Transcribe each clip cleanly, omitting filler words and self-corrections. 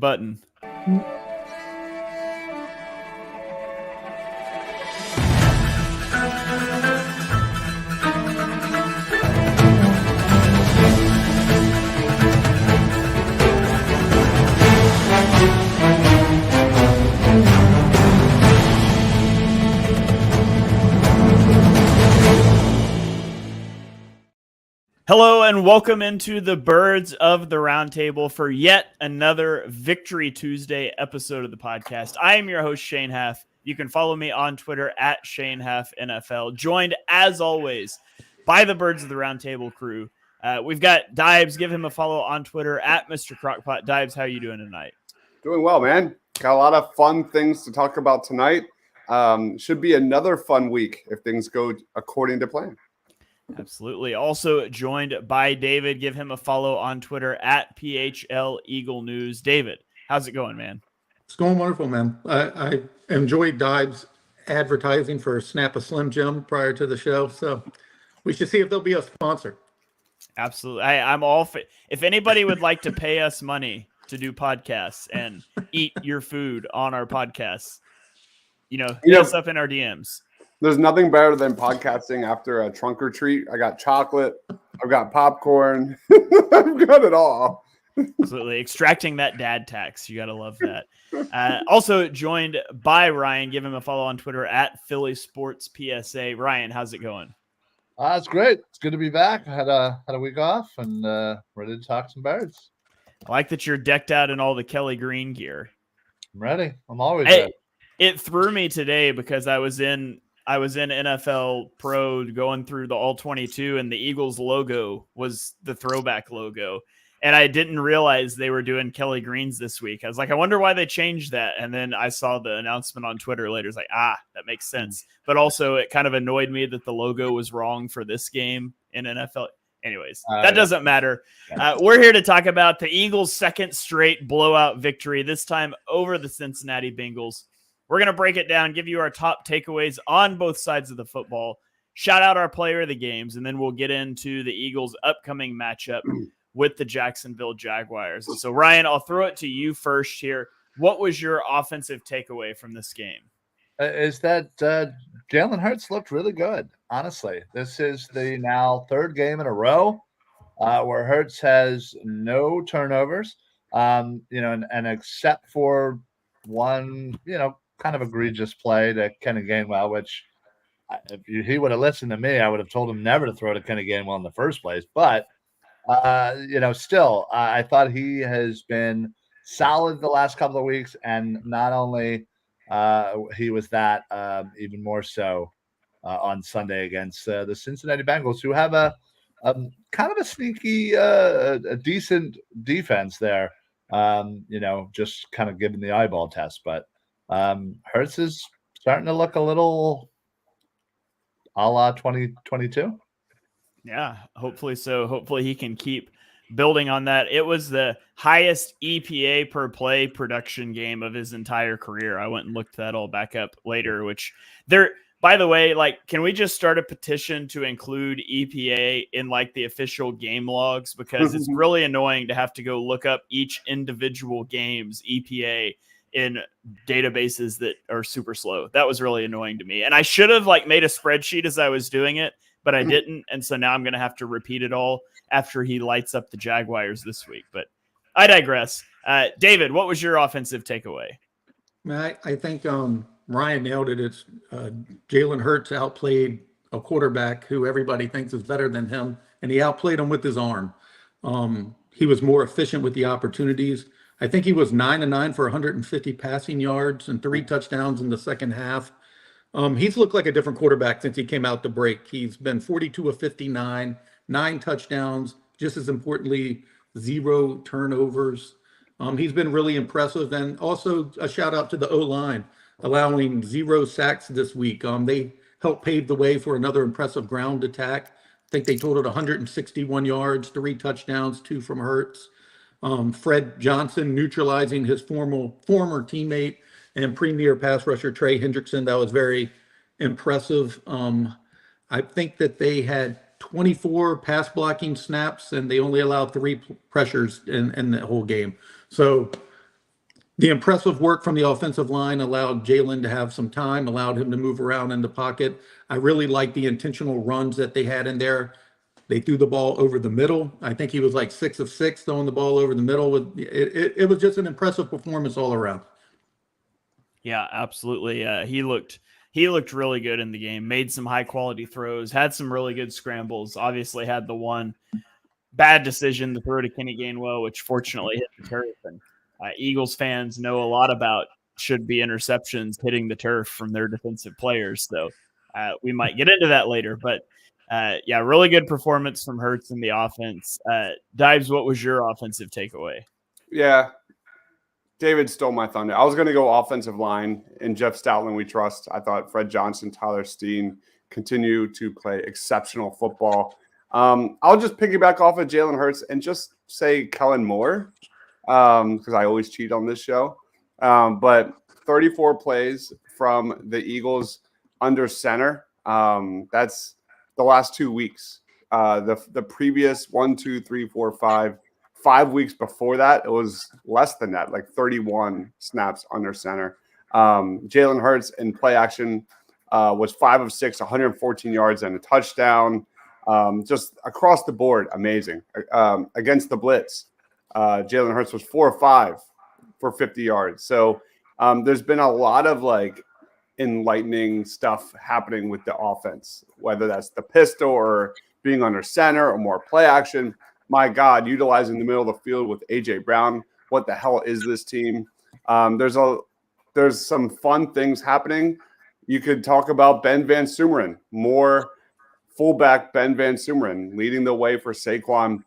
button. Hello and welcome into the Birds of the Roundtable for yet another Victory Tuesday episode of the podcast. I am your host, Shane Haff. You can follow me on Twitter at ShaneHaffNFL, joined as always by the Birds of the Roundtable crew. We've got Dibes. Give him a follow on Twitter at Mr. Crockpot. Dibes, how are you doing tonight? Doing well, man. Got a lot of fun things to talk about tonight. Should be another fun week if things go according to plan. Absolutely. Also joined by David. Give him a follow on Twitter at PHL Eagle News. David, how's it going, man? It's going wonderful, man. I enjoyed Dives advertising for Snap a Slim Jim prior to the show, so we should see if there'll be a sponsor. Absolutely. I'm all for it. If anybody would like to pay us money to do podcasts and eat your food on our podcasts, hit us up in our DMs. There's nothing better than podcasting after a trunk or treat. I got chocolate. I've got popcorn. I've got it all. Absolutely. Extracting that dad tax. You got to love that. Also joined by Ryan. Give him a follow on Twitter at Philly Sports PSA. Ryan, how's it going? It's great. It's good to be back. I had a week off and ready to talk some Birds. I like that you're decked out in all the Kelly Green gear. I'm ready. I'm always ready. It threw me today because I was in NFL Pro going through the All-22, and the Eagles logo was the throwback logo. And I didn't realize they were doing Kelly Greens this week. I was like, I wonder why they changed that. And then I saw the announcement on Twitter later. It's like, that makes sense. But also it kind of annoyed me that the logo was wrong for this game in NFL. Anyways, that doesn't matter. We're here to talk about the Eagles' second straight blowout victory, this time over the Cincinnati Bengals. We're going to break it down, give you our top takeaways on both sides of the football, shout out our player of the games, and then we'll get into the Eagles' upcoming matchup with the Jacksonville Jaguars. And so, Ryan, I'll throw it to you first here. What was your offensive takeaway from this game? Is that Jalen Hurts looked really good, honestly. This is the now third game in a row where Hurts has no turnovers, and except for one, kind of egregious play to Kenny Gainwell, which if he would have listened to me, I would have told him never to throw to Kenny Gainwell in the first place. But, still, I thought he has been solid the last couple of weeks. And not only he was that, even more so on Sunday against the Cincinnati Bengals, who have a kind of a sneaky, a decent defense there, just kind of giving the eyeball test. But Hurts is starting to look a little a la 2022. Yeah, hopefully so. Hopefully he can keep building on that. It was the highest EPA per play production game of his entire career. I went and looked that all back up later, which by the way, can we just start a petition to include EPA in the official game logs? Because it's really annoying to have to go look up each individual game's EPA in databases that are super slow. That was really annoying to me. And I should have made a spreadsheet as I was doing it, but I didn't. And so now I'm going to have to repeat it all after he lights up the Jaguars this week. But I digress. David, what was your offensive takeaway? I think Ryan nailed it. It's Jalen Hurts outplayed a quarterback who everybody thinks is better than him, and he outplayed him with his arm. He was more efficient with the opportunities. I think he was 9-9 for 150 passing yards and 3 touchdowns in the second half. He's looked like a different quarterback since he came out the break. He's been 42 of 59, 9 touchdowns, just as importantly, 0 turnovers. He's been really impressive. And also a shout out to the O-line, allowing 0 sacks this week. They helped pave the way for another impressive ground attack. I think they totaled 161 yards, 3 touchdowns, 2 from Hurts. Fred Johnson neutralizing his former teammate and premier pass rusher Trey Hendrickson. That was very impressive. I think that they had 24 pass blocking snaps and they only allowed 3 pressures in the whole game. So The impressive work from the offensive line allowed Jalen to have some time, allowed him to move around in the pocket. I really like the intentional runs that they had in there. They threw the ball over the middle. I think he was like 6 of 6 throwing the ball over the middle. It was just an impressive performance all around. Yeah, absolutely. He looked really good in the game. Made some high quality throws. Had some really good scrambles. Obviously, had the one bad decision, the throw to Kenny Gainwell, which fortunately hit the turf. And Eagles fans know a lot about should be interceptions hitting the turf from their defensive players. So we might get into that later. But yeah, really good performance from Hurts in the offense. Dives, what was your offensive takeaway? Yeah, David stole my thunder. I was going to go offensive line, and Jeff Stoutland we trust. I thought Fred Johnson, Tyler Steen continue to play exceptional football. I'll just piggyback off of Jalen Hurts and just say Kellen Moore, because I always cheat on this show. But 34 plays from the Eagles under center. That's the last 2 weeks. The previous 5 weeks before that, it was less than that, like 31 snaps under center. Jalen Hurts in play action was 5 of 6, 114 yards and a touchdown. Just across the board, amazing. Against the blitz, Jalen Hurts was 4 of 5 for 50 yards. So there's been a lot of like enlightening stuff happening with the offense, whether that's the pistol or being under center or more play action. My God, utilizing the middle of the field with A.J. Brown. What the hell is this team? There's some fun things happening. You could talk about Ben Van Sumeren, more fullback Ben Van Sumeren leading the way for Saquon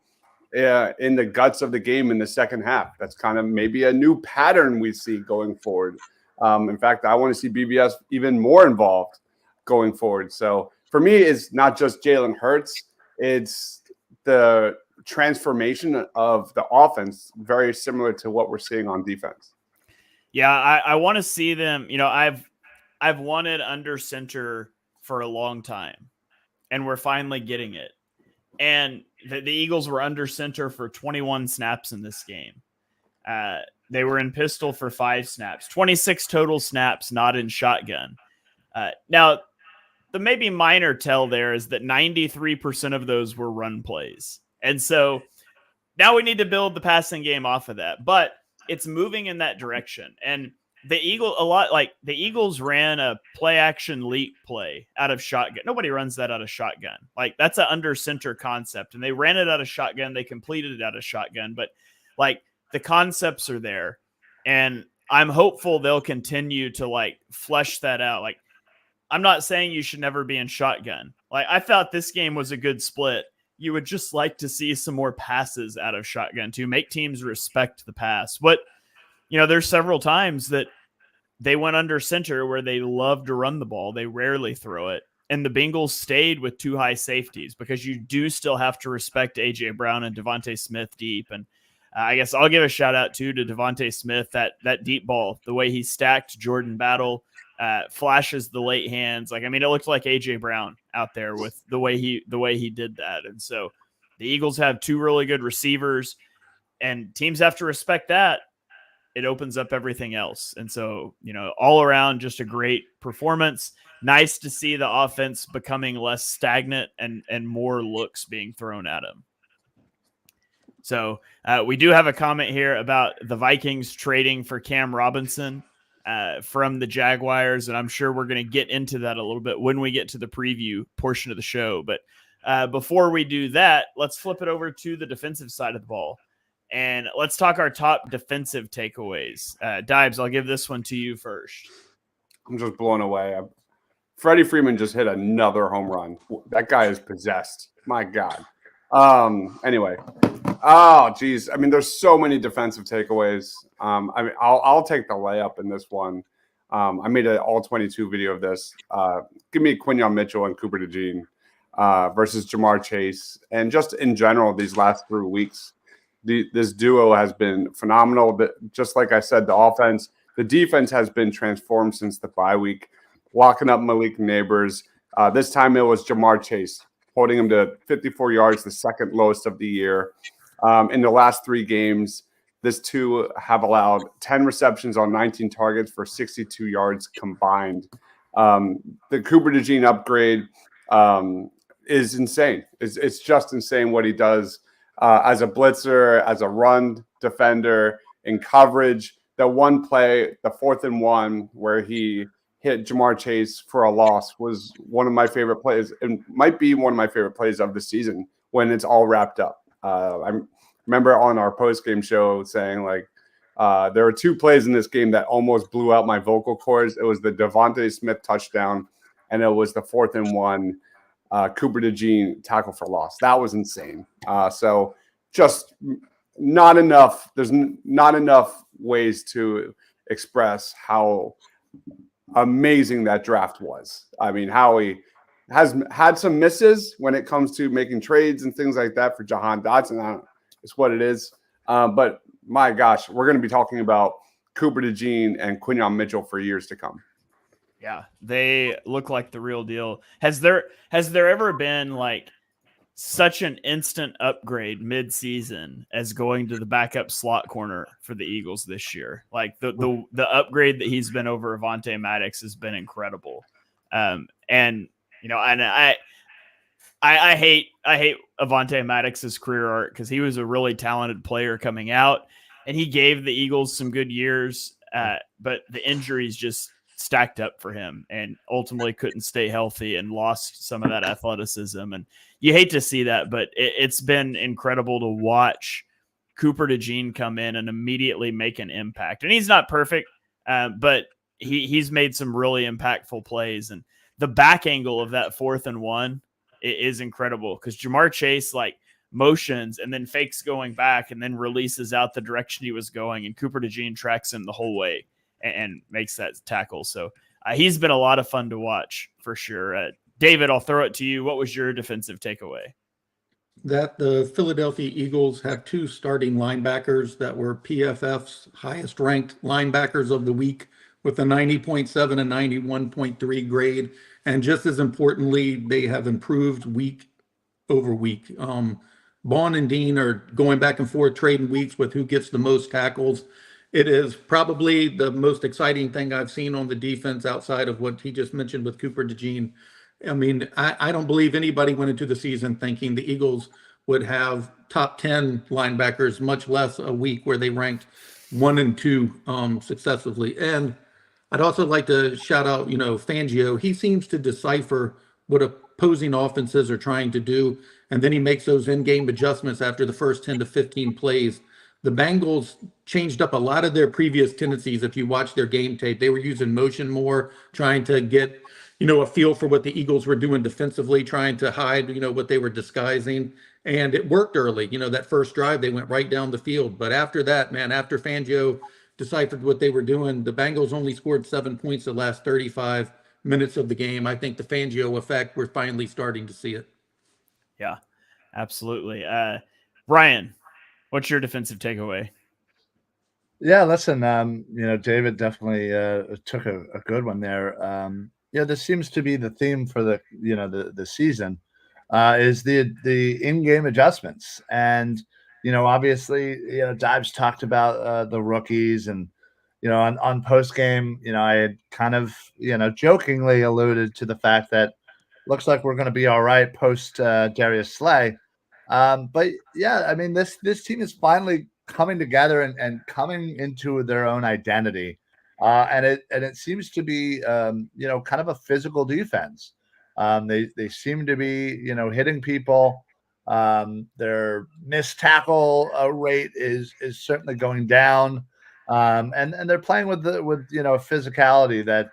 in the guts of the game in the second half. That's kind of maybe a new pattern we see going forward. In fact, I want to see BBS even more involved going forward. So for me, it's not just Jalen Hurts. It's the transformation of the offense, very similar to what we're seeing on defense. Yeah, I want to see them. You know, I've wanted under center for a long time, and we're finally getting it. And the Eagles were under center for 21 snaps in this game. They were in pistol for 5 snaps, 26 total snaps, not in shotgun. Now, the maybe minor tell there is that 93% of those were run plays. And so now we need to build the passing game off of that. But it's moving in that direction. And the Eagles ran a play action leap play out of shotgun. Nobody runs that out of shotgun. Like, that's an under center concept. And they ran it out of shotgun. They completed it out of shotgun. But like, the concepts are there. And I'm hopeful they'll continue to like flesh that out. Like, I'm not saying you should never be in shotgun. Like, I thought this game was a good split. You would just like to see some more passes out of shotgun to make teams respect the pass. But, you know, there's several times that they went under center where they love to run the ball. They rarely throw it. And the Bengals stayed with 2 high safeties because you do still have to respect A.J. Brown and Devontae Smith deep. And I guess I'll give a shout out too to Devontae Smith, that deep ball, the way he stacked Jordan Battle, flashes the late hands. Like, I mean, it looked like A.J. Brown out there with the way he did that. And so the Eagles have 2 really good receivers, and teams have to respect that. It opens up everything else. And so, you know, all around, just a great performance. Nice to see the offense becoming less stagnant and more looks being thrown at him. So we do have a comment here about the Vikings trading for Cam Robinson from the Jaguars, and I'm sure we're going to get into that a little bit when we get to the preview portion of the show. But before we do that, let's flip it over to the defensive side of the ball, and let's talk our top defensive takeaways. Dibes, I'll give this one to you first. I'm just blown away. Freddie Freeman just hit another home run. That guy is possessed. My God. Anyway. Oh, geez. I mean, there's so many defensive takeaways. I mean, I'll take the layup in this one. I made an all-22 video of this. Give me Quinyon Mitchell and Cooper DeJean versus Jamar Chase. And just in general, these last 3 weeks, this duo has been phenomenal. But just like I said, the defense has been transformed since the bye week, locking up Malik Neighbors. This time it was Jamar Chase, holding him to 54 yards, the second lowest of the year. In the last 3 games, This two have allowed 10 receptions on 19 targets for 62 yards combined. The Cooper DeJean upgrade is insane. It's just insane what he does as a blitzer, as a run defender, in coverage. The one play, the 4th and 1, where he hit Jamar Chase for a loss, was one of my favorite plays, and might be one of my favorite plays of the season when it's all wrapped up. I remember on our post-game show saying, like, there were 2 plays in this game that almost blew out my vocal cords. It was the Devontae Smith touchdown, and it was the 4th and 1 Cooper DeJean tackle for loss. That was insane. So just not enough. There's not enough ways to express how amazing that draft was. I mean, Howie has had some misses when it comes to making trades and things like that for Jahan Dotson. It's what it is. But my gosh, we're going to be talking about Cooper DeJean and Quinyon Mitchell for years to come. Yeah, they look like the real deal. Has there ever been like such an instant upgrade mid-season as going to the backup slot corner for the Eagles this year? Like the upgrade that he's been over Avonte Maddox has been incredible. And you know, and I hate Avonte Maddox's career arc because he was a really talented player coming out, and he gave the Eagles some good years, but the injuries just stacked up for him and ultimately couldn't stay healthy and lost some of that athleticism. And you hate to see that, but it's been incredible to watch Cooper DeJean come in and immediately make an impact. And he's not perfect, but he's made some really impactful plays. And the back angle of that 4th and 1 is incredible because Jamar Chase like motions and then fakes going back and then releases out the direction he was going. And Cooper DeJean tracks him the whole way and makes that tackle. So he's been a lot of fun to watch for sure. David, I'll throw it to you. What was your defensive takeaway? That the Philadelphia Eagles have 2 starting linebackers that were PFF's highest ranked linebackers of the week with a 90.7 and 91.3 grade. And just as importantly, they have improved week over week. Vaughn and Dean are going back and forth trading weeks with who gets the most tackles. It is probably the most exciting thing I've seen on the defense outside of what he just mentioned with Cooper DeJean. I mean, I don't believe anybody went into the season thinking the Eagles would have top 10 linebackers, much less a week where they ranked 1 and 2 successively. And I'd also like to shout out, Fangio. He seems to decipher what opposing offenses are trying to do, and then he makes those in-game adjustments after the first 10 to 15 plays. The Bengals changed up a lot of their previous tendencies. If you watch their game tape, they were using motion more, trying to get, a feel for what the Eagles were doing defensively, trying to hide, what they were disguising. And it worked early. That first drive, they went right down the field. But after that, man, after Fangio deciphered what they were doing, the Bengals only scored 7 points the last 35 minutes of the game. I think the Fangio effect, we're finally starting to see it. Yeah, absolutely. Ryan, what's your defensive takeaway? Yeah, listen, David definitely took a good one there. This seems to be the theme for the season is the in-game adjustments. And, obviously, Dives talked about the rookies and, on post-game, I had kind of, jokingly alluded to the fact that looks like we're going to be all right post Darius Slay. But yeah, I mean, this team is finally coming together and coming into their own identity. And it seems to be, kind of a physical defense. They seem to be, hitting people. Their missed tackle rate is certainly going down. And they're playing with physicality that,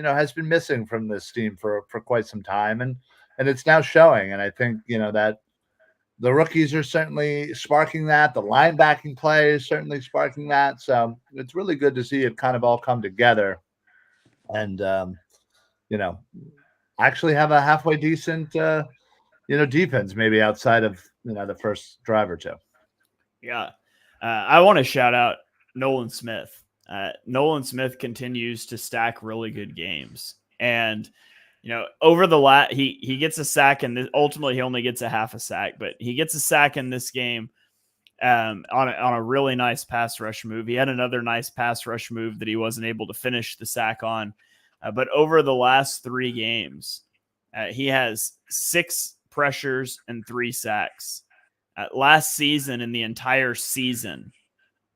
has been missing from this team for quite some time. And it's now showing. And I think, that the rookies are certainly sparking that. The linebacking play is certainly sparking that. So it's really good to see it kind of all come together and, actually have a halfway decent, defense, maybe outside of, the first drive or two. Yeah. I want to shout out Nolan Smith. Nolan Smith continues to stack really good games. And, over the he gets a sack, and ultimately he only gets a half a sack, but he gets a sack in this game. on a really nice pass rush move. He had another nice pass rush move that he wasn't able to finish the sack on. But over the last 3 games, he has 6 pressures and 3 sacks. Last season, in the entire season,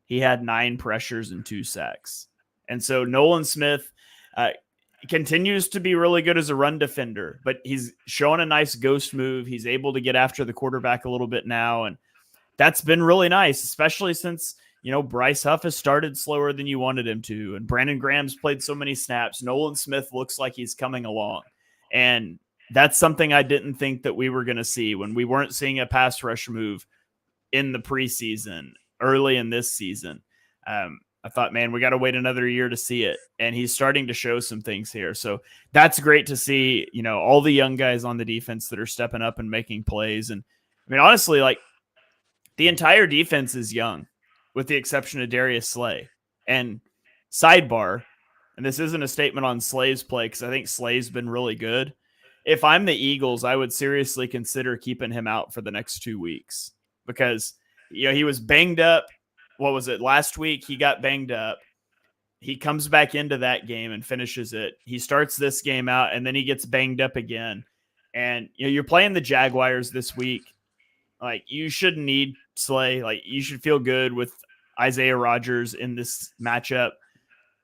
he had 9 pressures and 2 sacks. And so Nolan Smith continues to be really good as a run defender, but he's showing a nice ghost move. He's able to get after the quarterback a little bit now, and that's been really nice, especially since, Bryce Huff has started slower than you wanted him to, and Brandon Graham's played so many snaps. Nolan Smith looks like he's coming along, and that's something I didn't think that we were going to see when we weren't seeing a pass rush move in the preseason, early in this season. I thought, man, we got to wait another year to see it. And he's starting to show some things here. So that's great to see, all the young guys on the defense that are stepping up and making plays. And I mean, honestly, like, the entire defense is young, with the exception of Darius Slay. And sidebar, and this isn't a statement on Slay's play, because I think Slay's been really good. If I'm the Eagles, I would seriously consider keeping him out for the next 2 weeks, because he was banged up. What was it? Last week, he got banged up. He comes back into that game and finishes it. He starts this game out, and then he gets banged up again. And you're playing the Jaguars this week. Like, you shouldn't need Slay. Like, you should feel good with Isaiah Rodgers in this matchup.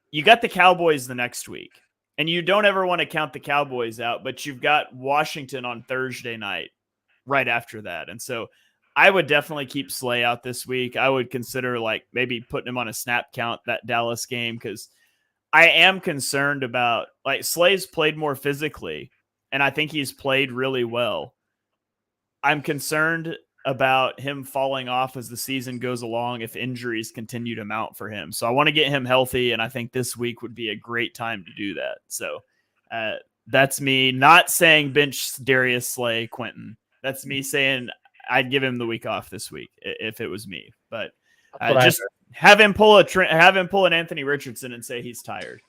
You got the Cowboys the next week, and you don't ever want to count the Cowboys out, but you've got Washington on Thursday night right after that. And so I would definitely keep Slay out this week. I would consider maybe putting him on a snap count that Dallas game, because I am concerned about, Slay's played more physically, and I think he's played really well. I'm concerned about him falling off as the season goes along if injuries continue to mount for him. So I want to get him healthy, and I think this week would be a great time to do that. So that's me not saying bench Darius Slay, Quentin. That's me saying I'd give him the week off this week if it was me. But just have him pull an Anthony Richardson and say he's tired.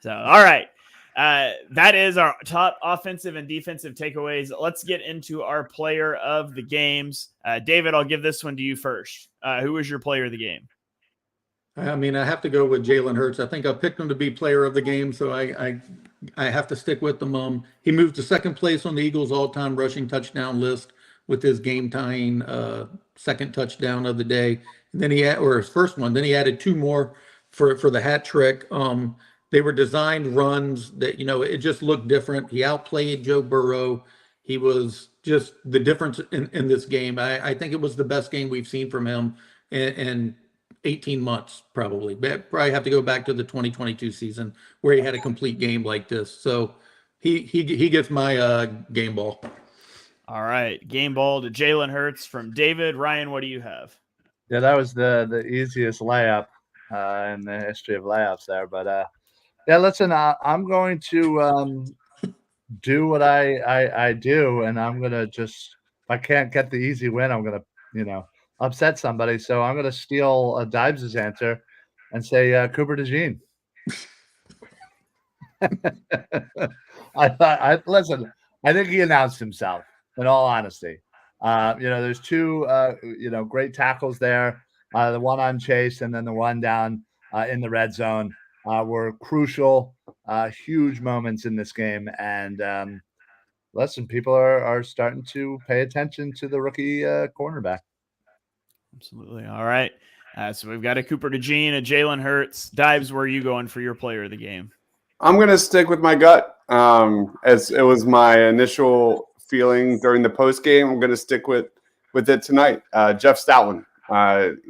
So, all right. That is our top offensive and defensive takeaways. Let's get into our player of the games. David, I'll give this one to you first. Who was your player of the game? I mean, I have to go with Jalen Hurts. I think I picked him to be player of the game, so I have to stick with him. He moved to second place on the Eagles' all-time rushing touchdown list with his game-tying second touchdown of the day. And then his first one. Then he added 2 more for the hat trick. They were designed runs that, it just looked different. He outplayed Joe Burrow. He was just the difference in this game. I think it was the best game we've seen from him in 18 months, probably. But probably have to go back to the 2022 season where he had a complete game like this. So he gets my game ball. All right. Game ball to Jalen Hurts from David. Ryan, what do you have? Yeah, that was the easiest layup in the history of layups there. But yeah, listen, I'm going to do what I do, and I'm going to just, if I can't get the easy win, I'm going to, upset somebody. So I'm going to steal Dibes' answer and say Cooper DeJean. Listen, I think he announced himself, in all honesty. There's 2, great tackles there. The one on Chase and then the one down in the red zone. Were crucial, huge moments in this game. And listen, people are starting to pay attention to the rookie cornerback. Absolutely. All right. So we've got a Cooper DeJean, a Jalen Hurts. Dives, where are you going for your player of the game? I'm going to stick with my gut. As it was my initial feeling during the post game, I'm going to stick with it tonight. Jeff Stoutland.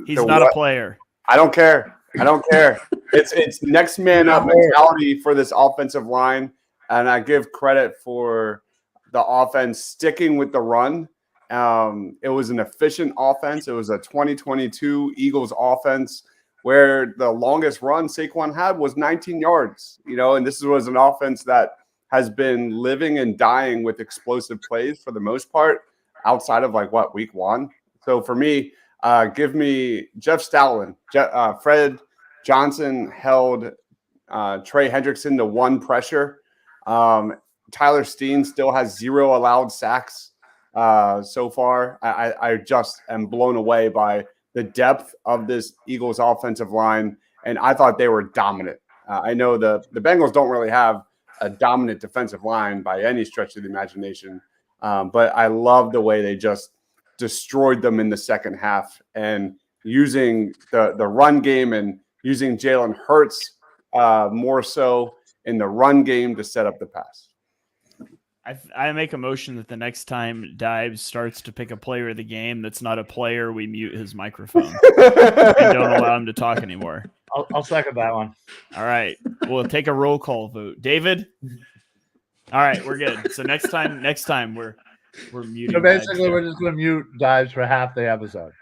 He's not a player. I don't care. It's next man up mentality for this offensive line, and I give credit for the offense sticking with the run. It was an efficient offense. It was a 2022 Eagles offense where the longest run Saquon had was 19 yards. And this was an offense that has been living and dying with explosive plays for the most part, outside of week 1. So for me, give me Jeff Stoutland. Fred Johnson held Trey Hendrickson to 1 pressure. Tyler Steen still has 0 allowed sacks. so far. I just am blown away by the depth of this Eagles offensive line, and I thought they were dominant. I know the Bengals don't really have a dominant defensive line by any stretch of the imagination, but I love the way they just destroyed them in the second half, and using the run game and using Jalen Hurts more so in the run game to set up the pass. I make a motion that the next time Dives starts to pick a player of the game that's not a player, we mute his microphone and don't allow him to talk anymore. I'll second that one. All right. We'll take a roll call vote. David? All right, we're good. So next time we're muting. So basically, we're just going to mute Dives for half the episode.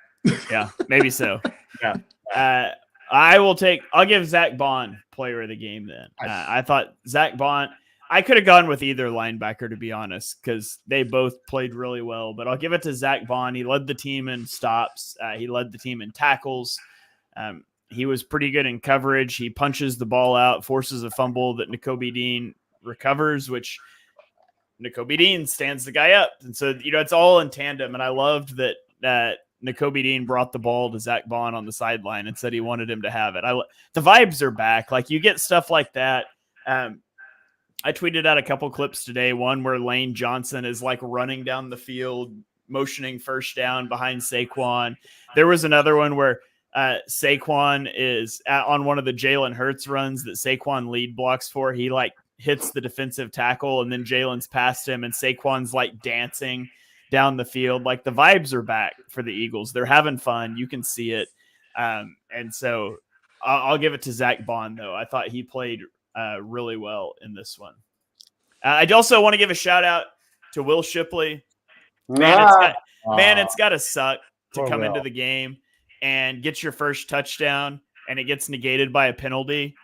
Yeah, maybe so. Yeah. I'll give Zach Bond player of the game then. I thought Zach Bond, I could have gone with either linebacker, to be honest, because they both played really well. But I'll give it to Zach Bond. He led the team in stops. He led the team in tackles. He was pretty good in coverage. He punches the ball out, forces a fumble that Nakobe Dean recovers, which Nakobe Dean stands the guy up. And so, it's all in tandem. And I loved that Nakobe Dean brought the ball to Zach Bond on the sideline and said he wanted him to have it. The vibes are back. Like, you get stuff like that. I tweeted out a couple clips today, one where Lane Johnson is like running down the field, motioning first down behind Saquon. There was another one where Saquon is on one of the Jalen Hurts runs that Saquon lead blocks for. He like hits the defensive tackle and then Jalen's past him and Saquon's like dancing down the field. Like, the vibes are back for the Eagles. They're having fun. You can see it. And so I'll give it to Zach Bond, though. I thought he played really well in this one. I also want to give a shout out to Will Shipley. It's got to suck to come into the game and get your first touchdown and it gets negated by a penalty.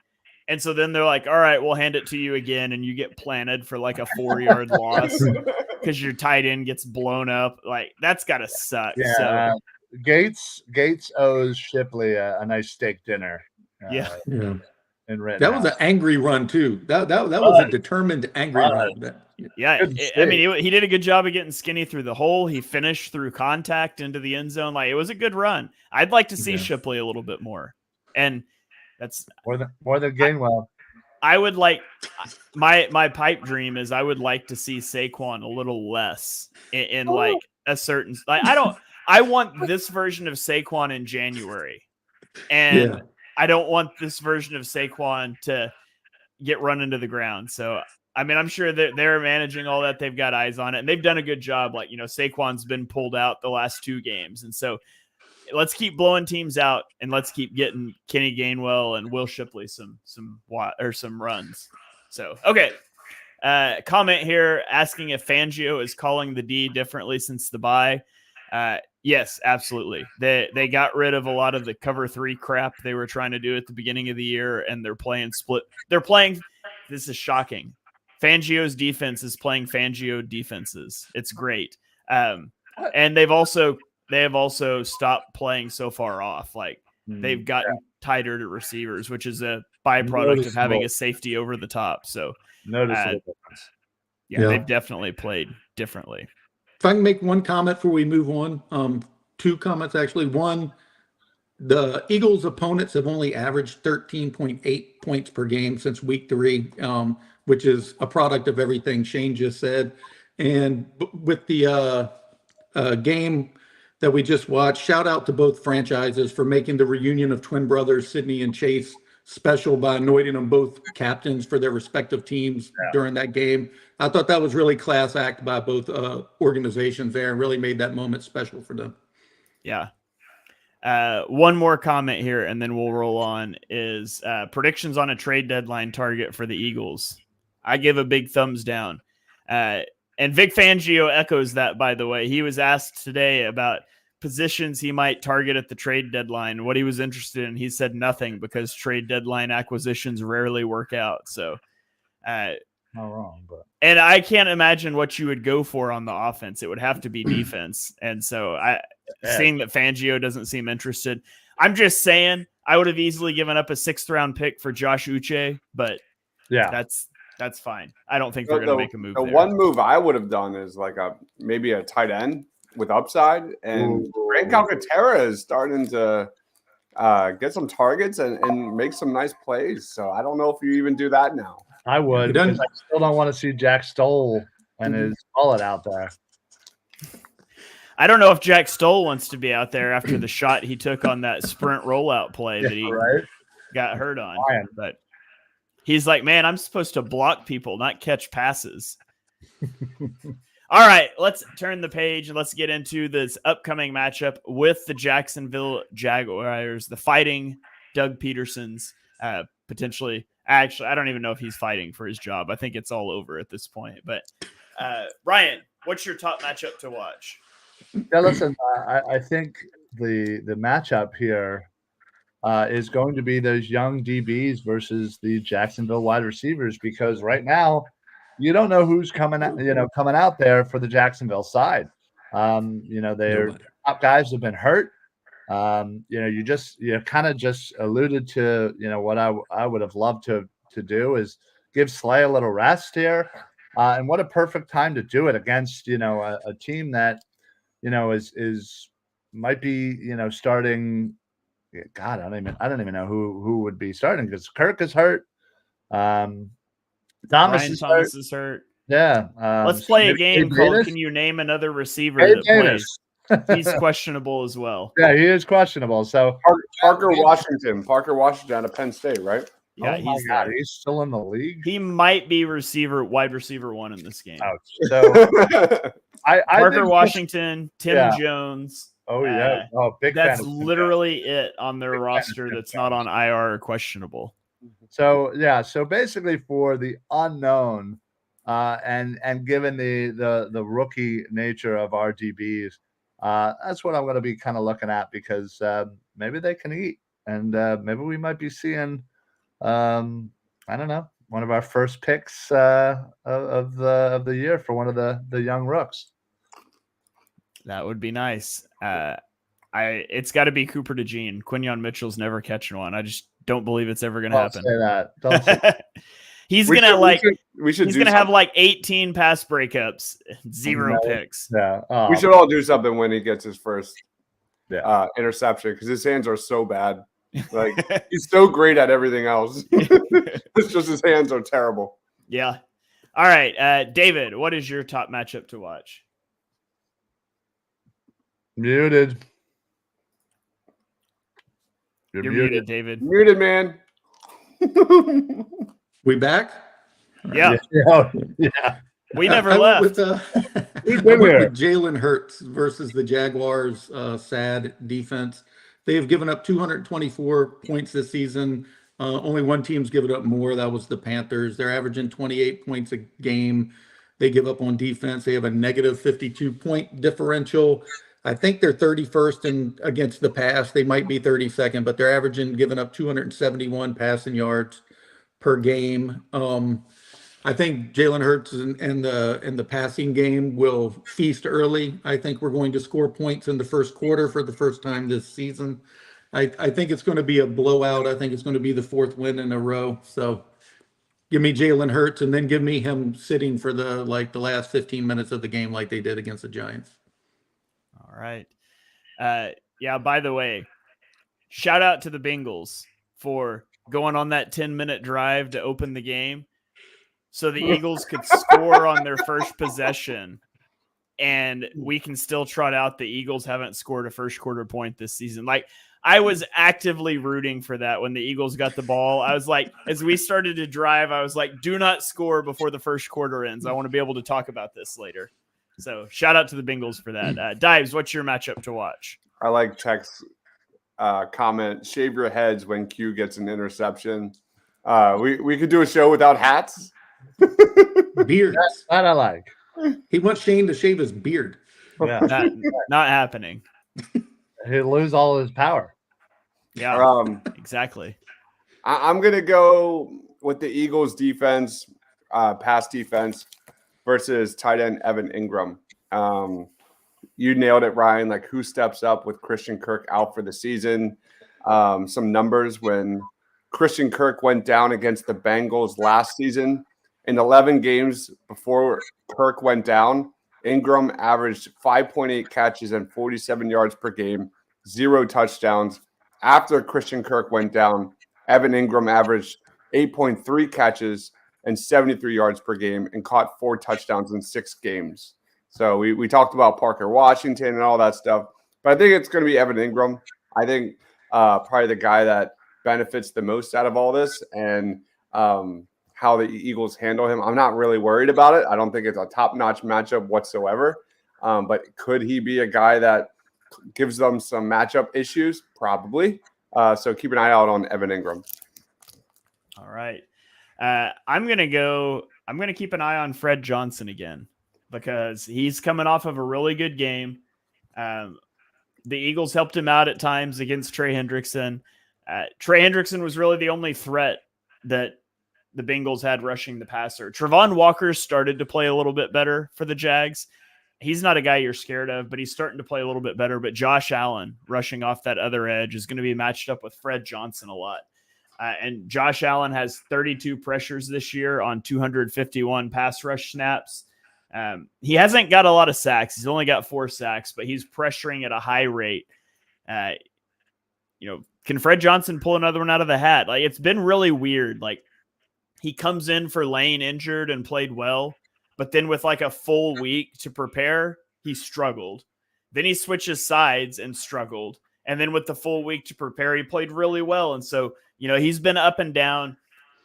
And so then they're like, all right, we'll hand it to you again. And you get planted for like a 4-yard loss because your tight end gets blown up. Like, that's got to suck. Yeah. So, Gates owes Shipley a nice steak dinner. Yeah. That was an angry run too. That was a determined angry run. Yeah, he did a good job of getting Skinny through the hole. He finished through contact into the end zone. Like, it was a good run. I'd like to see Shipley a little bit more, and that's more than Gainwell. I would like my pipe dream is I would like to see Saquon a little less in like a certain. Like, I want this version of Saquon in January, and I don't want this version of Saquon to get run into the ground. So, I mean, I'm sure that they're managing all that. They've got eyes on it, and they've done a good job. Like, Saquon's been pulled out the last 2 games. And so let's keep blowing teams out, and let's keep getting Kenny Gainwell and Will Shipley some runs. So, okay. Comment here asking if Fangio is calling the D differently since the bye. Yes, absolutely. They got rid of a lot of the cover 3 crap they were trying to do at the beginning of the year, and they're playing split. This is shocking. Fangio's defense is playing Fangio defenses. It's great. And they have also stopped playing so far off. Like, they've gotten tighter to receivers, which is a byproduct of having a safety over the top. So noticeable difference. They've definitely played differently. If I can make one comment before we move on, 2 comments actually. One, the Eagles' opponents have only averaged 13.8 points per game since week 3, which is a product of everything Shane just said. And with the game that we just watched, shout out to both franchises for making the reunion of twin brothers Sidney and Chase special by anointing them both captains for their respective teams during that game. I thought that was really class act by both organizations there, and really made that moment special for them. Yeah. One more comment here, and then we'll roll on, is predictions on a trade deadline target for the Eagles. I give a big thumbs down. And Vic Fangio echoes that, by the way. He was asked today about positions he might target at the trade deadline, what he was interested in. He said nothing, because trade deadline acquisitions rarely work out. So, not wrong, but and I can't imagine what you would go for on the offense. It would have to be defense. And so seeing that Fangio doesn't seem interested, I'm just saying I would have easily given up a 6th round pick for Josh Uche, but that's That's fine. I don't think they're going to make a move The there. one move I would have done is like maybe a tight end with upside. And Grant Calcaterra is starting to get some targets and make some nice plays. So I don't know if you even do that now. I would, because I still don't want to see Jack Stoll and his mullet out there. I don't know if Jack Stoll wants to be out there after the shot he took on that sprint rollout play that he got hurt on. But he's like, man, I'm supposed to block people, not catch passes. All right, let's turn the page and let's get into this upcoming matchup with the Jacksonville Jaguars, the fighting Doug Peterson's potentially. Actually, I don't even know if he's fighting for his job. I think it's all over at this point. But Ryan, what's your top matchup to watch? Yeah, listen, I think the matchup here is going to be those young DBs versus the Jacksonville wide receivers, because right now you don't know who's coming out there for the Jacksonville side. Their top guys have been hurt. You kind of just alluded to, what I would have loved to do is give Slay a little rest here. And what a perfect time to do it against, a team that, is might be, starting. God, I don't even know who would be starting, because Kirk is hurt. Thomas is hurt. Yeah. Let's play a game called Can You Name Another Receiver that plays? He's questionable as well. Yeah, he is questionable. So Parker Washington out of Penn State, right? Yeah, he's still in the league. He might be wide receiver 1 in this game. Ouch. So Parker Washington, Tim Jones. Oh yeah, big. That's literally it on their roster. That's not on IR or questionable. So basically for the unknown, and given the rookie nature of our DBs, that's what I'm going to be kind of looking at, because maybe they can eat, and maybe we might be seeing, I don't know, one of our first picks of the year for one of the young rooks. That would be nice. It's got to be Cooper DeJean. Quinyon Mitchell's never catching one. I just don't believe it's ever going to happen. Say that. Don't say that. He's gonna have like 18 pass breakups, 0 picks. Yeah, we should all do something when he gets his first interception, because his hands are so bad. Like he's so great at everything else. It's just his hands are terrible. Yeah. All right, David, what is your top matchup to watch? Muted. You're muted, David. Muted, man. We back? Yeah. We never left. With Jalen Hurts versus the Jaguars' sad defense. They have given up 224 points this season. Only one team's given up more. That was the Panthers. They're averaging 28 points a game. They give up on defense. They have a negative 52-point differential. I think they're 31st against the pass. They might be 32nd, but they're giving up 271 passing yards per game. I think Jalen Hurts in the passing game will feast early. I think we're going to score points in the first quarter for the first time this season. I think it's going to be a blowout. I think it's going to be the 4th win in a row. So give me Jalen Hurts, and then give me him sitting for the last 15 minutes of the game like they did against the Giants. All right. By the way, shout out to the Bengals for going on that 10-minute drive to open the game so the Eagles could score on their first possession, and we can still trot out the Eagles haven't scored a first quarter point this season. Like, I was actively rooting for that when the Eagles got the ball. I was like, as we started to drive, I was like, do not score before the first quarter ends. I want to be able to talk about this later. So shout out to the Bengals for that. Dives, what's your matchup to watch? I like Tech's comment, shave your heads when Q gets an interception. We could do a show without hats. Beards. That I like. He wants Shane to shave his beard. Yeah. Not happening. He'll lose all his power. Yeah, exactly. I'm going to go with the Eagles defense, pass defense, versus tight end Evan Ingram. You nailed it, Ryan. Like, who steps up with Christian Kirk out for the season? Some numbers when Christian Kirk went down against the Bengals last season In 11 games before Kirk went down, Ingram averaged 5.8 catches and 47 yards per game, 0 touchdowns. After Christian Kirk went down, Evan Ingram averaged 8.3 catches and 73 yards per game and caught 4 touchdowns in 6 games. So we talked about Parker Washington and all that stuff, but I think it's going to be Evan Ingram. I think probably the guy that benefits the most out of all this, and how the Eagles handle him. I'm not really worried about it. I don't think it's a top-notch matchup whatsoever, but could he be a guy that gives them some matchup issues? Probably. So keep an eye out on Evan Ingram. All right. I'm going to keep an eye on Fred Johnson again, because he's coming off of a really good game. The Eagles helped him out at times against Trey Hendrickson. Trey Hendrickson was really the only threat that the Bengals had rushing the passer. Travon Walker started to play a little bit better for the Jags. He's not a guy you're scared of, but he's starting to play a little bit better. But Josh Allen rushing off that other edge is going to be matched up with Fred Johnson a lot. And Josh Allen has 32 pressures this year on 251 pass rush snaps. He hasn't got a lot of sacks. He's only got 4 sacks, but he's pressuring at a high rate. Can Fred Johnson pull another one out of the hat? Like, it's been really weird. Like, he comes in for Lane injured and played well, but then with like a full week to prepare, he struggled. Then he switches sides and struggled. And then with the full week to prepare, he played really well. And so, he's been up and down.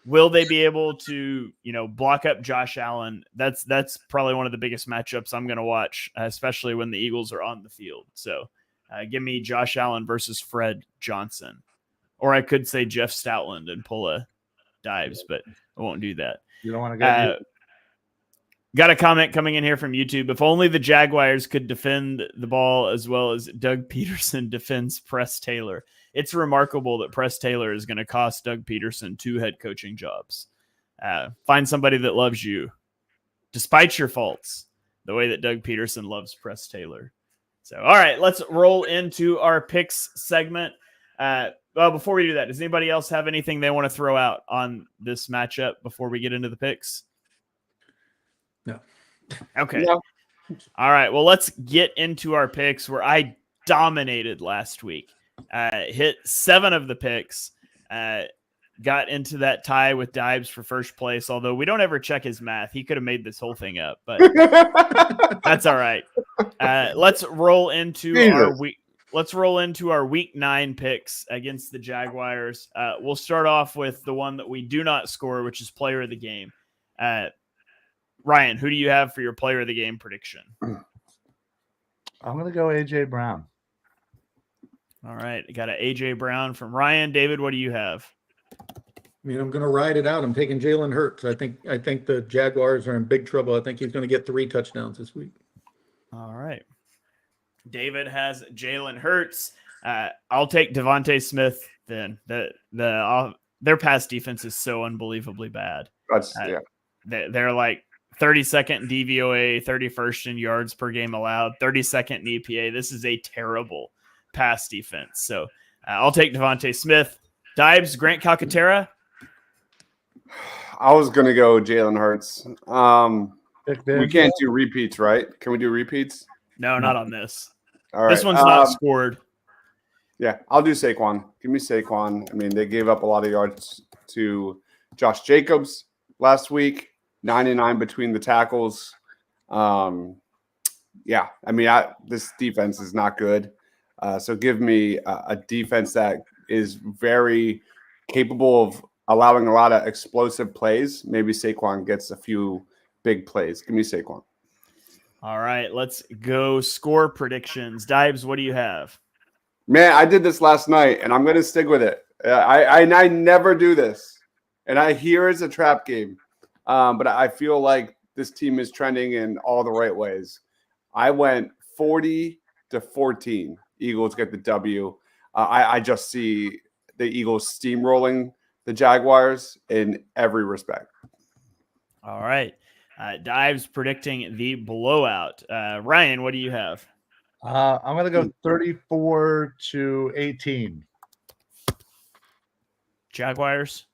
Will they be able to, block up Josh Allen? That's probably one of the biggest matchups I'm going to watch, especially when the Eagles are on the field. So give me Josh Allen versus Fred Johnson. Or I could say Jeff Stoutland and pull a Dives, but I won't do that. You don't want to go. Got a comment coming in here from YouTube. If only the Jaguars could defend the ball as well as Doug Peterson defends Press Taylor. It's remarkable that Press Taylor is going to cost Doug Peterson 2 head coaching jobs. Find somebody that loves you, despite your faults, the way that Doug Peterson loves Press Taylor. So, all right, let's roll into our picks segment. Well, before we do that, does anybody else have anything they want to throw out on this matchup before we get into the picks? No. Okay. No. All right. Well, let's get into our picks, where I dominated last week. Hit 7 of the picks. Got into that tie with Dives for first place, although we don't ever check his math. He could have made this whole thing up, but that's all right. Let's roll into our week. Let's roll into our week 9 picks against the Jaguars. We'll start off with the one that we do not score, which is player of the game. Ryan, who do you have for your player of the game prediction? I'm going to go A.J. Brown. All right. Got an A.J. Brown from Ryan. David, what do you have? I'm going to ride it out. I'm taking Jalen Hurts. I think the Jaguars are in big trouble. I think he's going to get 3 touchdowns this week. All right. David has Jalen Hurts. I'll take Devontae Smith then. Their pass defense is so unbelievably bad. They're like 32nd in DVOA, 31st in yards per game allowed, 32nd in EPA. This is a terrible pass defense. So I'll take Devontae Smith. Dives, Grant Calcaterra. I was going to go Jalen Hurts. We can't do repeats, right? Can we do repeats? No, not on this. All right. This one's not scored. Yeah, I'll do Saquon. Give me Saquon. I mean, they gave up a lot of yards to Josh Jacobs last week, 99 between the tackles. Yeah, I mean, this defense is not good. So give me a defense that is very capable of allowing a lot of explosive plays. Maybe Saquon gets a few big plays. Give me Saquon. All right, let's go score predictions. Dives, what do you have? Man, I did this last night, and I'm going to stick with it. I never do this, and I hear it's a trap game, but I feel like this team is trending in all the right ways. I went 40-14. Eagles get the W. I just see the Eagles steamrolling the Jaguars in every respect. All right. Dives predicting the blowout. Ryan, what do you have? I'm going to go 34-18. Jaguars?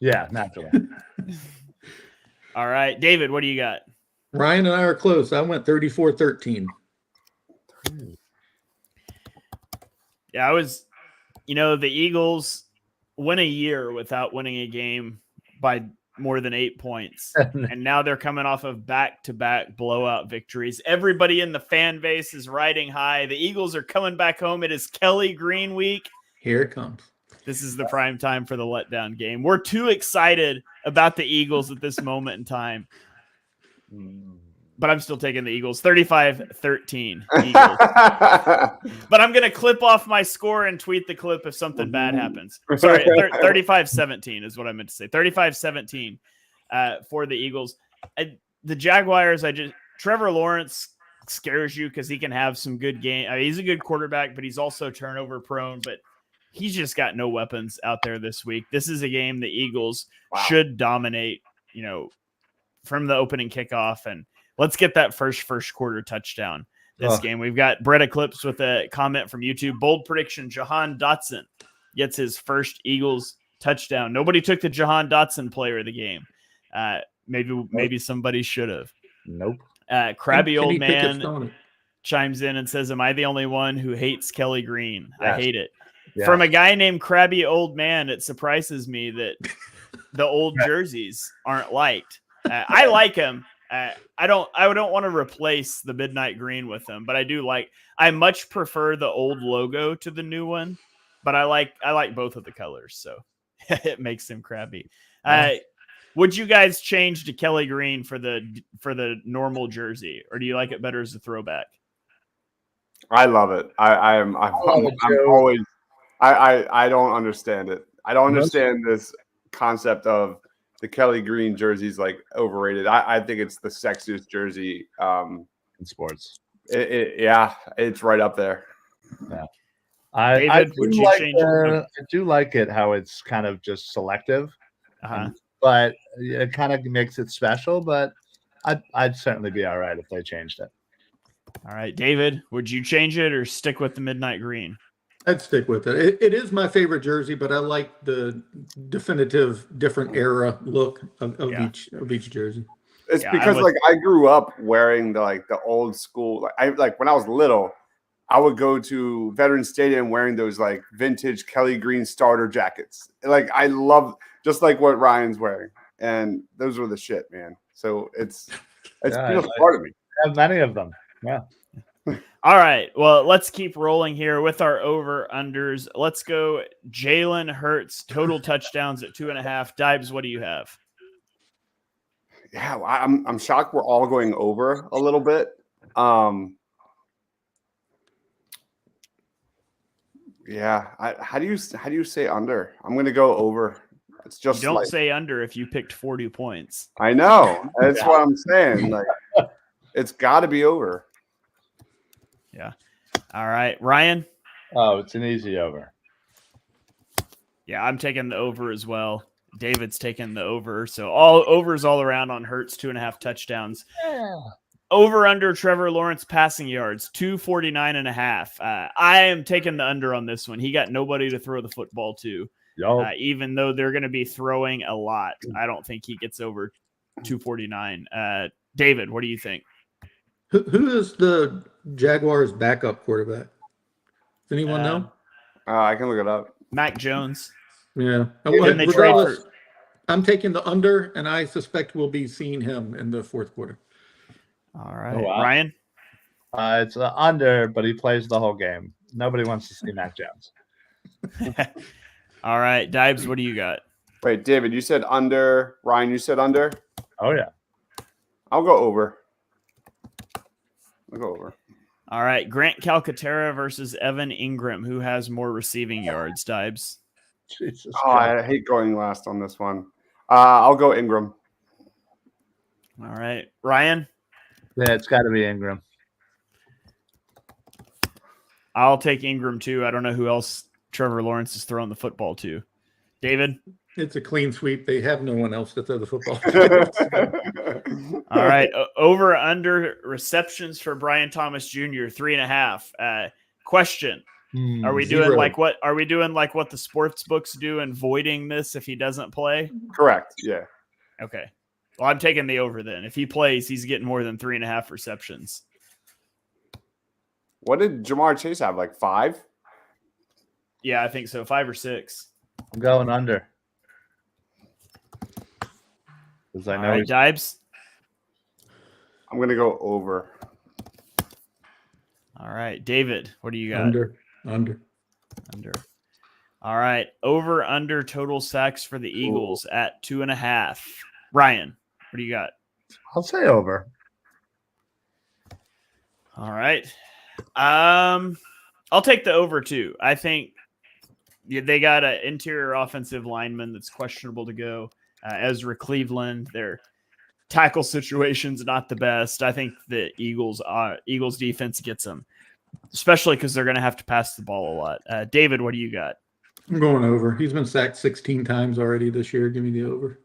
Yeah, naturally. All right, David, what do you got? Ryan and I are close. I went 34-13. Yeah, I was, the Eagles win a year without winning a game by more than 8 points. And now they're coming off of back-to-back blowout victories. Everybody in the fan base is riding high. The Eagles are coming back home. It is Kelly Green week. Here it comes. This is the prime time for the letdown game. We're too excited about the Eagles at this moment in time. But I'm still taking the Eagles. 35-13 Eagles. But I'm going to clip off my score and tweet the clip if something bad happens. Sorry, 35-17 is what I meant to say. 35-17 for the Eagles. The Jaguars, Trevor Lawrence scares you because he can have some good game. He's a good quarterback, but he's also turnover prone. But he's just got no weapons out there this week. This is a game the Eagles should dominate, from the opening kickoff. And let's get that first quarter touchdown this game. We've got Brett Eclipse with a comment from YouTube. Bold prediction, Jahan Dotson gets his first Eagles touchdown. Nobody took the Jahan Dotson player of the game. Maybe somebody should have. Nope. Crabby Old Man chimes in and says, am I the only one who hates Kelly Green? Yes. I hate it. Yes. From a guy named Crabby Old Man, it surprises me that the old jerseys aren't liked. I like him. I don't want to replace the midnight green with them, but I much prefer the old logo to the new one, but I like both of the colors. So it makes him crabby. Would you guys change to Kelly Green for the normal jersey, or do you like it better as a throwback? I love it. I'm always, I don't understand it. I don't understand this concept of the Kelly Green jersey's like overrated. I think it's the sexiest jersey in sports. It's right up there. Yeah, I do like it how it's kind of just selective, but it kind of makes it special. But I'd certainly be all right if they changed it. All right, David, would you change it or stick with the midnight green? I'd stick with it. It is my favorite jersey, but I like the definitive different era look of each jersey. It's because I grew up wearing the old school. When I was little, I would go to Veterans Stadium wearing those vintage Kelly Green starter jackets. I love just like what Ryan's wearing, and those were the shit, man. So it's part of me. I have many of them. Yeah. All right. Well, let's keep rolling here with our over-unders. Let's go Jalen Hurts, total touchdowns at 2.5. Dibes, what do you have? Yeah, I'm shocked we're all going over a little bit. How do you say under? I'm going to go over. It's just you don't say under if you picked 40 points. I know. That's what I'm saying. It's got to be over. Yeah. All right. Ryan? Oh, it's an easy over. Yeah, I'm taking the over as well. David's taking the over. So all overs all around on Hurts, 2.5 touchdowns. Yeah. Over under Trevor Lawrence passing yards, 249.5. I am taking the under on this one. He got nobody to throw the football to. Even though they're going to be throwing a lot. I don't think he gets over 249. David, what do you think? Who is the Jaguars' backup quarterback? Does anyone know? I can look it up. Mac Jones. Yeah. I'm taking the under, and I suspect we'll be seeing him in the fourth quarter. All right. Wow. Ryan? It's under, but he plays the whole game. Nobody wants to see Mac Jones. All right. Dibes, what do you got? Wait, David, you said under. Ryan, you said under? Oh, yeah. I'll go over. All right. Grant Calcaterra versus Evan Ingram. Who has more receiving yards, Dibes? Jesus I hate going last on this one. I'll go Ingram. All right. Ryan? Yeah, it's got to be Ingram. I'll take Ingram, too. I don't know who else Trevor Lawrence is throwing the football to. David? It's a clean sweep. They have no one else to throw the football. All right. Over under receptions for Brian Thomas Jr. 3.5. Question. Are we doing like what the sports books do and voiding this if he doesn't play? Correct. Yeah. Okay. Well, I'm taking the over then. If he plays, he's getting more than 3.5 receptions. What did Jamar Chase have? Like 5? Yeah, I think so. 5 or 6. I'm going under. Because I All know right, he's Dibes. I'm going to go over. All right, David, what do you got? Under. Under. All right, over under total sacks for the Eagles at 2.5. Ryan, what do you got? I'll say over. All right. I'll take the over too. I think they got an interior offensive lineman that's questionable to go. Ezra Cleveland, their tackle situation's not the best. I think the Eagles defense gets them, especially because they're going to have to pass the ball a lot. David, what do you got? I'm going over. He's been sacked 16 times already this year. Give me the over.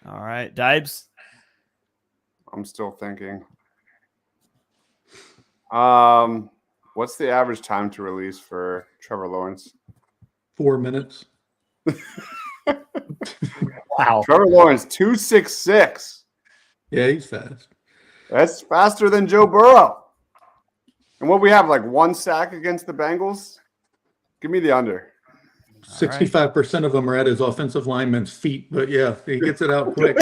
All right, Dibes. I'm still thinking. What's the average time to release for Trevor Lawrence? 4 minutes. Wow. Trevor Lawrence, 2.66. Yeah, he's fast. That's faster than Joe Burrow. And what we have, like 1 sack against the Bengals? Give me the under. 65% of them are at his offensive lineman's feet, but yeah, he gets it out quick.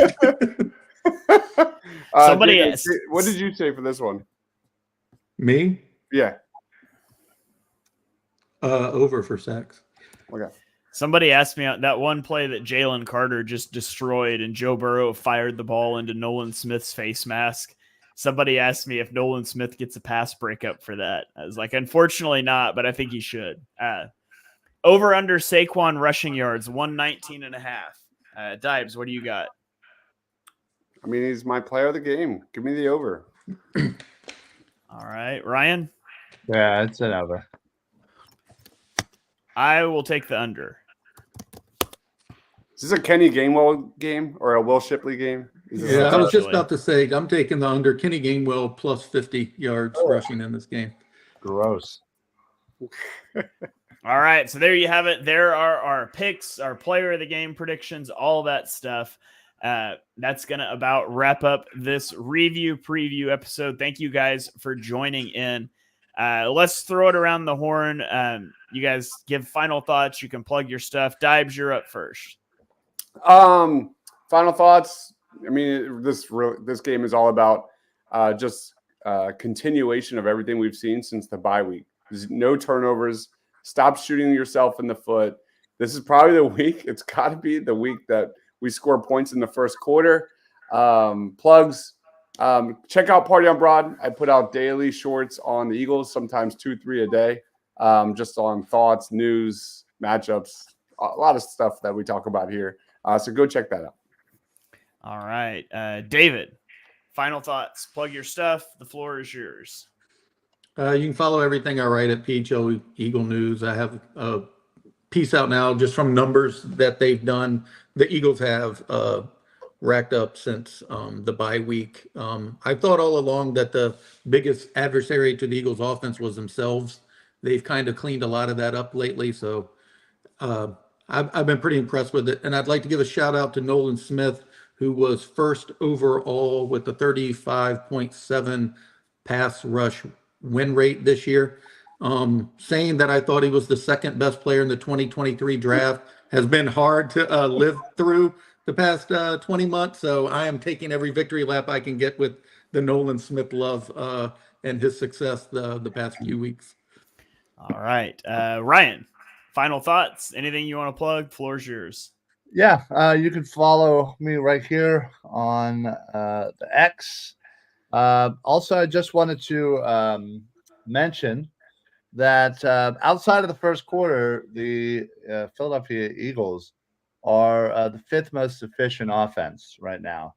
Somebody Jacob, asked- what did you say for this one? Me? Yeah. Over for sacks. Okay. Somebody asked me that one play that Jalen Carter just destroyed and Joe Burrow fired the ball into Nolan Smith's face mask. Somebody asked me if Nolan Smith gets a pass breakup for that. I was like, unfortunately not, but I think he should. Over under Saquon rushing yards, 119.5. Dibes, what do you got? I mean, he's my player of the game. Give me the over. All right, Ryan? Yeah, it's an over. I will take the under. Is this a Kenny Gainwell game or a Will Shipley game? Yeah, I was just Potentially. about to say, I'm taking the under. Kenny Gainwell plus 50 yards rushing in this game. Gross. All right, so there you have it. There are our picks, our player of the game predictions, all that stuff. That's going to about wrap up this review preview episode. Thank you guys for joining in. Let's throw it around the horn. You guys give final thoughts. You can plug your stuff. Dibes, you're up first. Final thoughts. I mean, this game is all about just continuation of everything we've seen since the bye week. There's no turnovers. Stop shooting yourself in the foot. This is probably the week. It's got to be the week that we score points in the first quarter. Plugs. Check out Party on Broad. I put out daily shorts on the Eagles, sometimes 2-3 a day, just on thoughts, news, matchups, a lot of stuff that we talk about here. So go check that out. All right. David, final thoughts. Plug your stuff. The floor is yours. You can follow everything I write at PHO Eagle News. I have a piece out now just from numbers that they've done. The Eagles have racked up since the bye week. I thought all along that the biggest adversary to the Eagles offense was themselves. They've kind of cleaned a lot of that up lately. So I've been pretty impressed with it. And I'd like to give a shout out to Nolan Smith, who was first overall with the 35.7 pass rush win rate this year. Saying that I thought he was the second best player in the 2023 draft has been hard to live through the past 20 months. So I am taking every victory lap I can get with the Nolan Smith love and his success the past few weeks. All right. Ryan, final thoughts. Anything you want to plug? Floor's yours. Yeah, you can follow me right here on the X. Also, I just wanted to mention that outside of the first quarter, the Philadelphia Eagles are the 5th most efficient offense right now.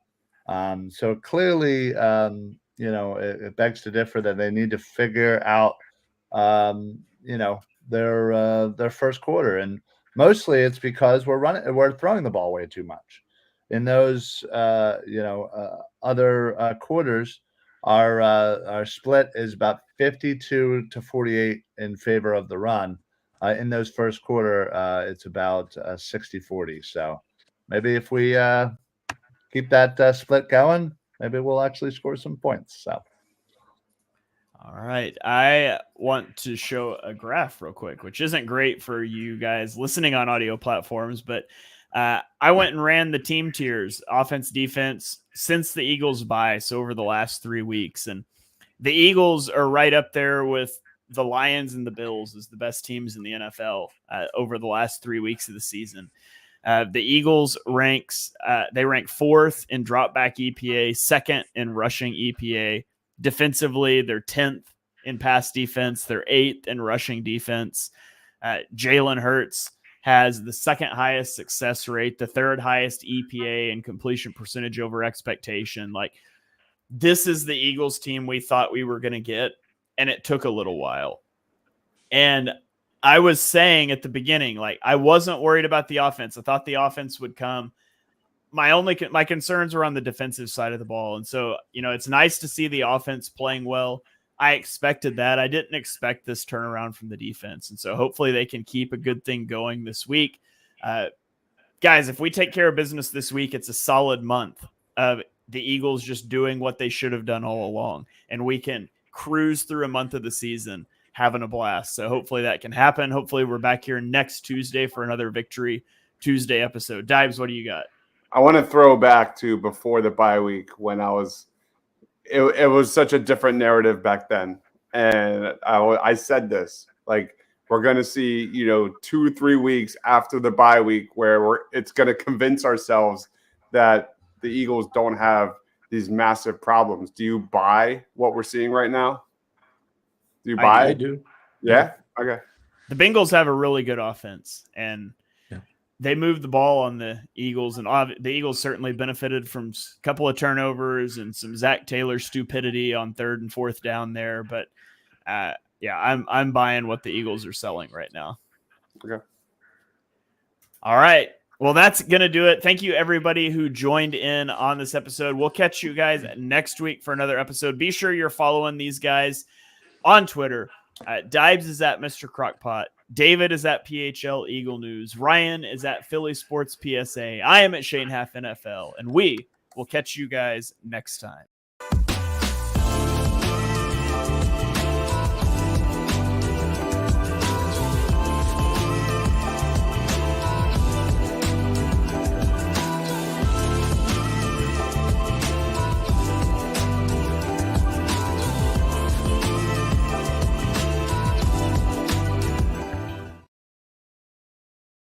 So clearly, it begs to differ that they need to figure out, their first quarter, and mostly it's because we're throwing the ball way too much. In those, other quarters, our split is about 52 to 48 in favor of the run. In those first quarter, it's about 60-40. So maybe if we keep that split going, maybe we'll actually score some points. So. All right. I want to show a graph real quick, which isn't great for you guys listening on audio platforms, but I went and ran the team tiers, offense, defense, since the Eagles bye, so over the last 3 weeks. And the Eagles are right up there with the Lions and the Bills as the best teams in the NFL over the last 3 weeks of the season. The Eagles rank 4th in drop back EPA, 2nd in rushing EPA. Defensively, they're 10th in pass defense. They're 8th in rushing defense. Jalen Hurts has the 2nd highest success rate, the 3rd highest EPA and completion percentage over expectation. Like, this is the Eagles team we thought we were going to get, and it took a little while. And I was saying at the beginning, like, I wasn't worried about the offense. I thought the offense would come. My concerns were on the defensive side of the ball. And so, it's nice to see the offense playing well. I expected that. I didn't expect this turnaround from the defense. And so hopefully they can keep a good thing going this week. Guys, if we take care of business this week, it's a solid month of the Eagles just doing what they should have done all along. And we can cruise through a month of the season having a blast. So hopefully that can happen. Hopefully we're back here next Tuesday for another Victory Tuesday episode. Dibes, what do you got? I want to throw back to before the bye week when it was such a different narrative back then. And I said this, like, we're going to see, 2-3 weeks after the bye week where it's going to convince ourselves that the Eagles don't have these massive problems. Do you buy what we're seeing right now? Do you buy? I do. Yeah? Okay. The Bengals have a really good offense, and they moved the ball on the Eagles, and the Eagles certainly benefited from a couple of turnovers and some Zach Taylor stupidity on 3rd and 4th down there. But I'm buying what the Eagles are selling right now. Okay. All right. Well, that's going to do it. Thank you, everybody who joined in on this episode. We'll catch you guys next week for another episode. Be sure you're following these guys on Twitter. Dibes is at Mr. Crockpot. David is at PHL Eagle News. Ryan is at Philly Sports PSA. I am at Shane Half NFL, and we will catch you guys next time.